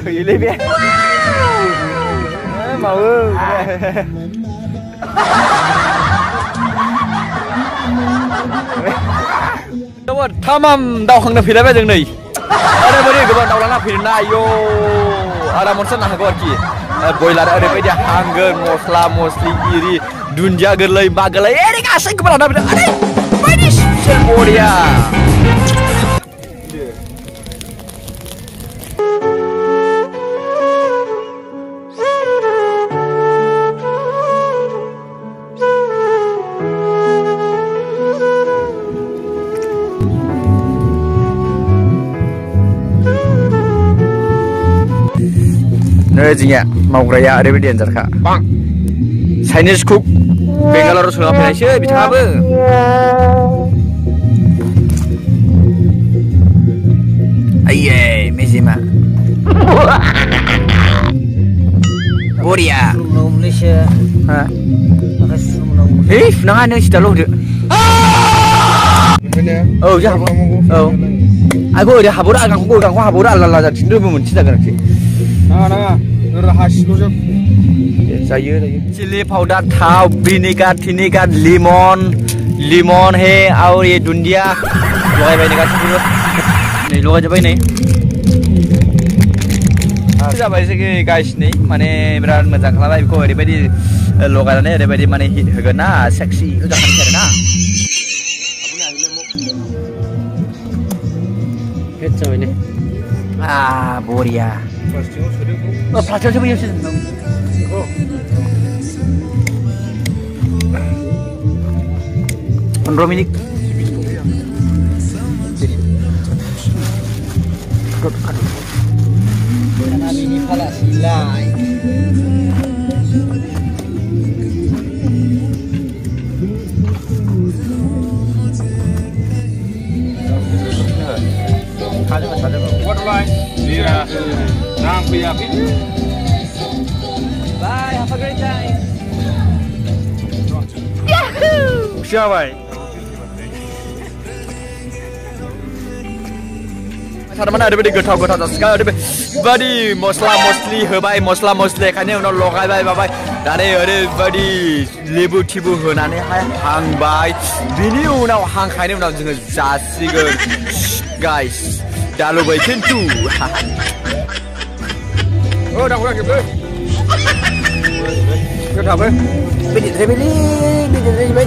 Khỉ lên biết màu các bạn tamam đau khang phi bây giờ này ada beri các bạn đau lana phi na yo ada monsan nah các bạn ki boiler ada bây giờ hanger mosla mosli iri dunja gerlai bagelai ini kasih kepada ada ini Cambodia nơi gì nhỉ màu raya ada di antar kak bang Chinese cook Bangalore sudah apa sih bicara apa aye Messi mah Korea Malaysia ha nangan yang sudah loh deh oh ya oh aku udah habura aku habura lah jadi dulu mau cerita kan sih saya chili powder thau vinegar lemon he और ये दुनिया लगाई भाई निकाल दो नहीं लगा जब नहीं sudah baik sih guys nih mana beran macam kalau baik kau ada lokalnya ada mana hit harga seksi udah kan cerita kecil ini Boria plastik coba sih Dominik ini pala silai Bye, have a great time. Yahoo! Siapa? Ada mana ada bedi getau sekali ada bedi mosli hebai mosli kan yang orang lokai bai dari ada bedi lebu tibu henane hang bai bini unau hang kai ni unau jenga jasigan guys dalu bai tentu oh dah kurang gitu kita apa bedi bai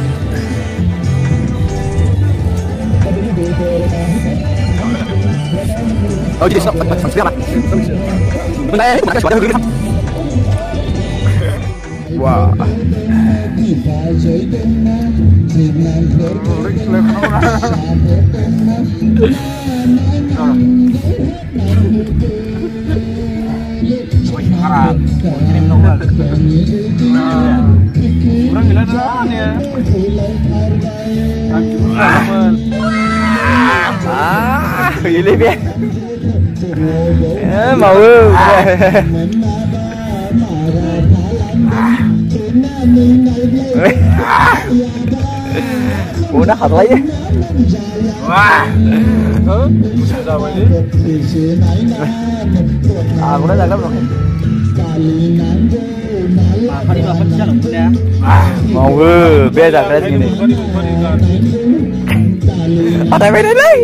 oh jadi stop sudah mah bentar ya mana sudah dulu wah kurang gila ya ini dia mau udah hot lagi wah aku udah jaga belum mau beda kayak gini ada beda nih